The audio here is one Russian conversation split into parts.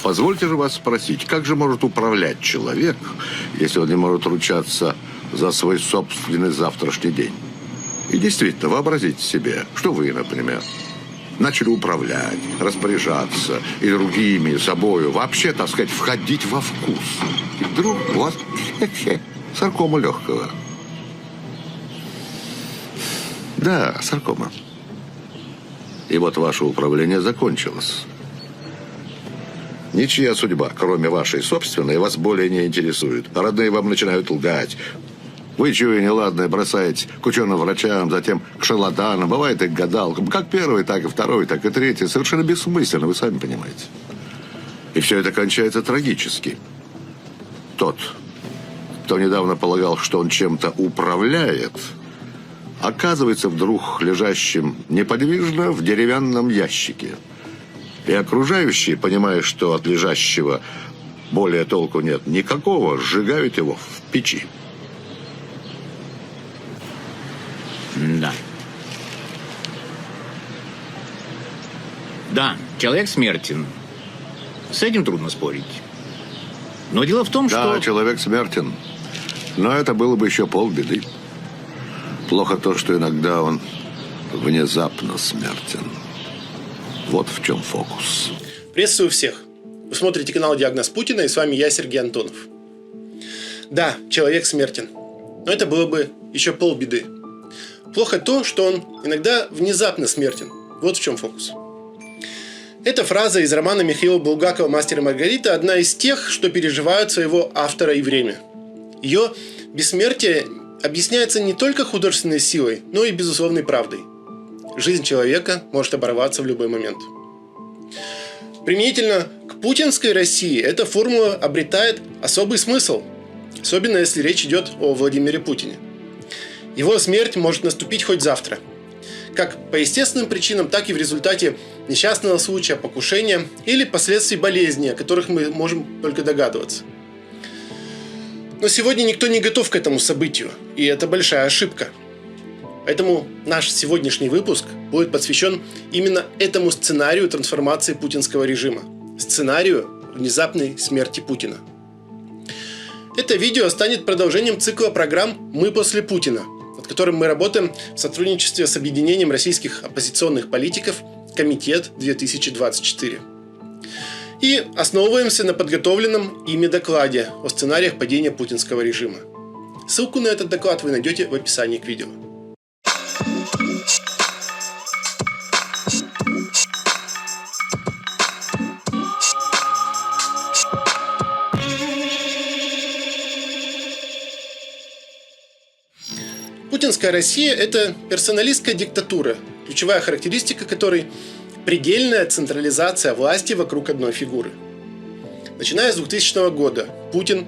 Позвольте же вас спросить, как же может управлять человек, если он не может ручаться за свой собственный завтрашний день? И действительно, вообразите себе, что вы, например, начали управлять, распоряжаться и другими, и собою, вообще, так сказать, входить во вкус. И вдруг у вас саркома легкого. Да, саркома. И вот ваше управление закончилось. Ничья судьба, кроме вашей собственной, вас более не интересует. Родные вам начинают лгать. Вы, чуя неладное, бросаете к ученым-врачам, затем к шарлатанам, бывает и к гадалкам. Как первый, так и второй, так и третий. Совершенно бессмысленно, вы сами понимаете. И все это кончается трагически. Тот, кто недавно полагал, что он чем-то управляет, оказывается вдруг лежащим неподвижно в деревянном ящике. И окружающие, понимая, что от лежащего более толку нет никакого, сжигают его в печи. Да. Да, человек смертен. С этим трудно спорить. Но дело в том, что... Да, человек смертен. Но это было бы еще полбеды. Плохо то, что иногда он внезапно смертен. Вот в чем фокус. Приветствую всех. Вы смотрите канал «Диагноз Путина», и с вами я, Сергей Антонов. Да, человек смертен. Но это было бы еще полбеды. Плохо то, что он иногда внезапно смертен. Вот в чем фокус. Эта фраза из романа Михаила Булгакова «Мастер и Маргарита» одна из тех, что переживают своего автора и время. Ее бессмертие объясняется не только художественной силой, но и безусловной правдой. Жизнь человека может оборваться в любой момент. Применительно к путинской России эта формула обретает особый смысл, особенно если речь идет о Владимире Путине. Его смерть может наступить хоть завтра. Как по естественным причинам, так и в результате несчастного случая, покушения или последствий болезни, о которых мы можем только догадываться. Но сегодня никто не готов к этому событию, и это большая ошибка. Поэтому наш сегодняшний выпуск будет посвящен именно этому сценарию трансформации путинского режима. Сценарию внезапной смерти Путина. Это видео станет продолжением цикла программ «Мы после Путина», над которым мы работаем в сотрудничестве с объединением российских оппозиционных политиков «Комитет-2024». И основываемся на подготовленном ими докладе о сценариях падения путинского режима. Ссылку на этот доклад вы найдете в описании к видео. Путинская Россия – это персоналистская диктатура, ключевая характеристика которой – предельная централизация власти вокруг одной фигуры. Начиная с 2000 года Путин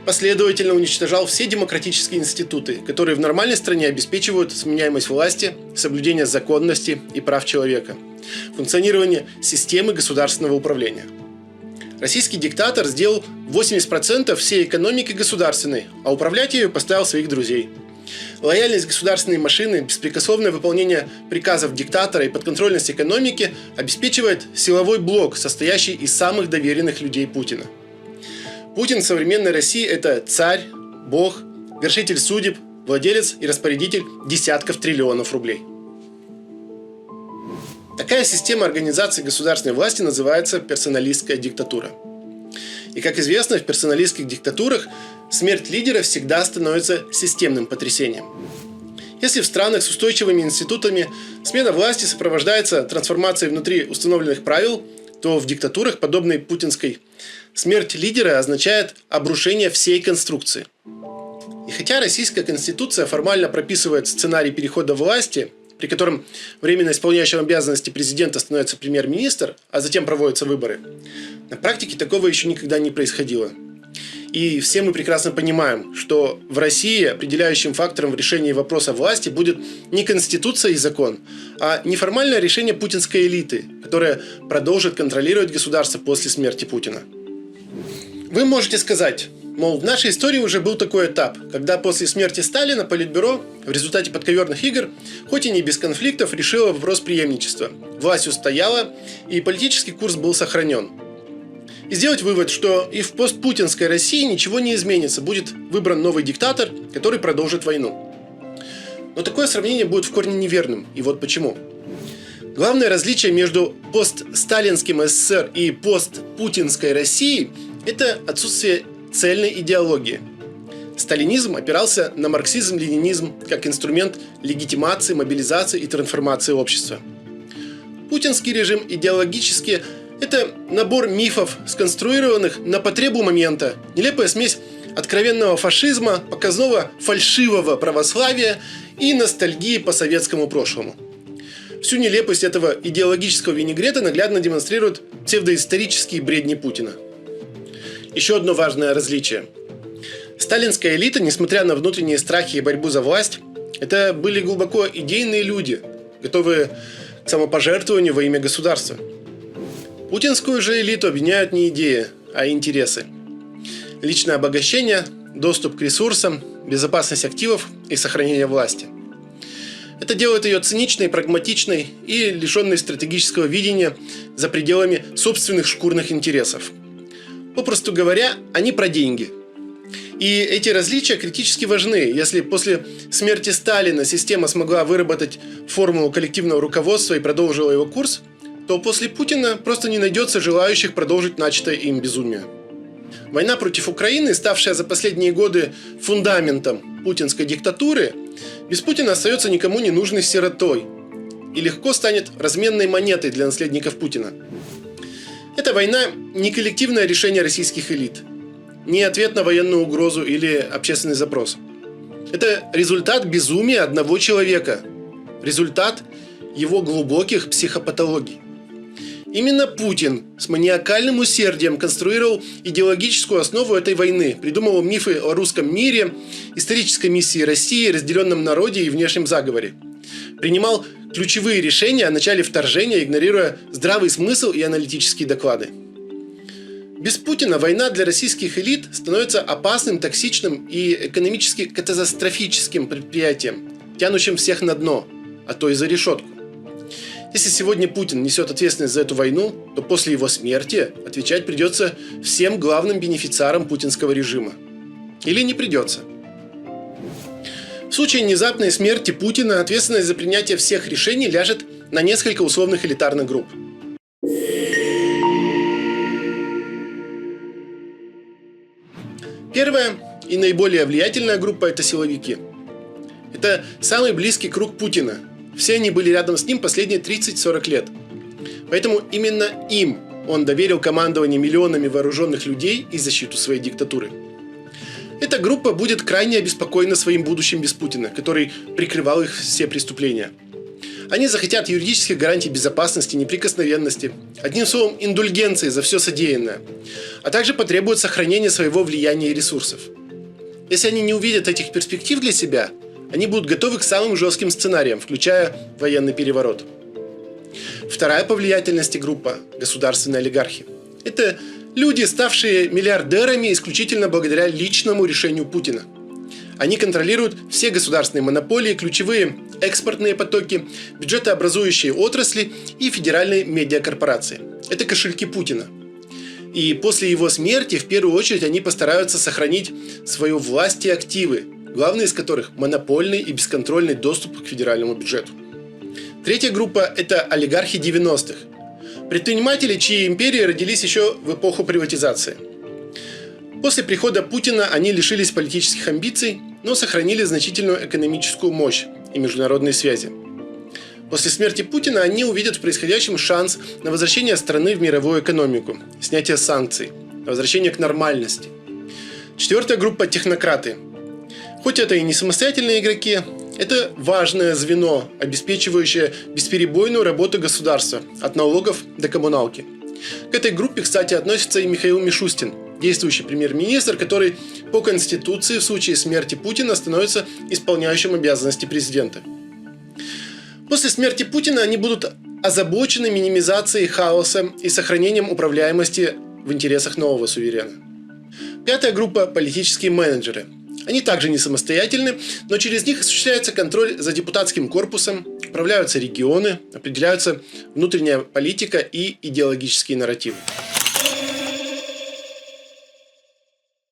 последовательно уничтожал все демократические институты, которые в нормальной стране обеспечивают сменяемость власти, соблюдение законности и прав человека, функционирование системы государственного управления. Российский диктатор сделал 80% всей экономики государственной, а управлять ею поставил своих друзей. Лояльность государственной машины, беспрекословное выполнение приказов диктатора и подконтрольность экономики обеспечивает силовой блок, состоящий из самых доверенных людей Путина. Путин в современной России – это царь, бог, вершитель судеб, владелец и распорядитель десятков триллионов рублей. Такая система организации государственной власти называется персоналистская диктатура. И, как известно, в персоналистских диктатурах смерть лидера всегда становится системным потрясением. Если в странах с устойчивыми институтами смена власти сопровождается трансформацией внутри установленных правил, то в диктатурах, подобной путинской, смерть лидера означает обрушение всей конструкции. И хотя российская конституция формально прописывает сценарий перехода власти, при котором временно исполняющим обязанности президента становится премьер-министр, а затем проводятся выборы, на практике такого еще никогда не происходило. И все мы прекрасно понимаем, что в России определяющим фактором в решении вопроса власти будет не конституция и закон, а неформальное решение путинской элиты, которая продолжит контролировать государство после смерти Путина. Вы можете сказать, мол, в нашей истории уже был такой этап, когда после смерти Сталина Политбюро в результате подковерных игр, хоть и не без конфликтов, решило вопрос преемничества. Власть устояла, и политический курс был сохранен. и сделать вывод, что и в постпутинской России ничего не изменится, будет выбран новый диктатор, который продолжит войну. Но такое сравнение будет в корне неверным, и вот почему. Главное различие между постсталинским СССР и постпутинской Россией – это отсутствие цельной идеологии. Сталинизм опирался на марксизм-ленинизм как инструмент легитимации, мобилизации и трансформации общества. Путинский режим идеологически – это набор мифов, сконструированных на потребу момента, нелепая смесь откровенного фашизма, показного фальшивого православия и ностальгии по советскому прошлому. Всю нелепость этого идеологического винегрета наглядно демонстрируют псевдоисторические бредни Путина. Еще одно важное различие. Сталинская элита, несмотря на внутренние страхи и борьбу за власть, это были глубоко идейные люди, готовые к самопожертвованию во имя государства. Путинскую же элиту объединяют не идеи, а интересы. Личное обогащение, доступ к ресурсам, безопасность активов и сохранение власти. Это делает ее циничной, прагматичной и лишенной стратегического видения за пределами собственных шкурных интересов. Попросту говоря, они про деньги. И эти различия критически важны. Если после смерти Сталина система смогла выработать формулу коллективного руководства и продолжила его курс, то после Путина просто не найдется желающих продолжить начатое им безумие. Война против Украины, ставшая за последние годы фундаментом путинской диктатуры, без Путина остается никому не нужной сиротой и легко станет разменной монетой для наследников Путина. Эта война не коллективное решение российских элит, не ответ на военную угрозу или общественный запрос. Это результат безумия одного человека, результат его глубоких психопатологий. Именно Путин с маниакальным усердием конструировал идеологическую основу этой войны, придумывал мифы о русском мире, исторической миссии России, разделенном народе и внешнем заговоре. Принимал ключевые решения о начале вторжения, игнорируя здравый смысл и аналитические доклады. Без Путина война для российских элит становится опасным, токсичным и экономически катастрофическим предприятием, тянущим всех на дно, а то и за решетку. Если сегодня Путин несет ответственность за эту войну, то после его смерти отвечать придется всем главным бенефициарам путинского режима. Или не придется. В случае внезапной смерти Путина ответственность за принятие всех решений ляжет на несколько условных элитарных групп. Первая и наиболее влиятельная группа – это силовики. Это самый близкий круг Путина. Все они были рядом с ним последние 30-40 лет. Поэтому именно им он доверил командование миллионами вооруженных людей и защиту своей диктатуры. Эта группа будет крайне обеспокоена своим будущим без Путина, который прикрывал их все преступления. Они захотят юридических гарантий безопасности, неприкосновенности, одним словом, индульгенции за все содеянное, а также потребуют сохранения своего влияния и ресурсов. Если они не увидят этих перспектив для себя, они будут готовы к самым жестким сценариям, включая военный переворот. Вторая по влиятельности группа – государственные олигархи. Это люди, ставшие миллиардерами исключительно благодаря личному решению Путина. Они контролируют все государственные монополии, ключевые экспортные потоки, бюджетообразующие отрасли и федеральные медиакорпорации. Это кошельки Путина. И после его смерти в первую очередь они постараются сохранить свою власть и активы, главный из которых – монопольный и бесконтрольный доступ к федеральному бюджету. Третья группа – это олигархи 90-х. Предприниматели, чьи империи родились еще в эпоху приватизации. После прихода Путина они лишились политических амбиций, но сохранили значительную экономическую мощь и международные связи. После смерти Путина они увидят в происходящем шанс на возвращение страны в мировую экономику, снятие санкций, на возвращение к нормальности. Четвертая группа – технократы. Хоть это и не самостоятельные игроки, это важное звено, обеспечивающее бесперебойную работу государства, от налогов до коммуналки. К этой группе, кстати, относится и Михаил Мишустин, действующий премьер-министр, который по Конституции в случае смерти Путина становится исполняющим обязанности президента. После смерти Путина они будут озабочены минимизацией хаоса и сохранением управляемости в интересах нового суверена. Пятая группа – политические менеджеры. Они также не самостоятельны, но через них осуществляется контроль за депутатским корпусом, управляются регионы, определяются внутренняя политика и идеологические нарративы.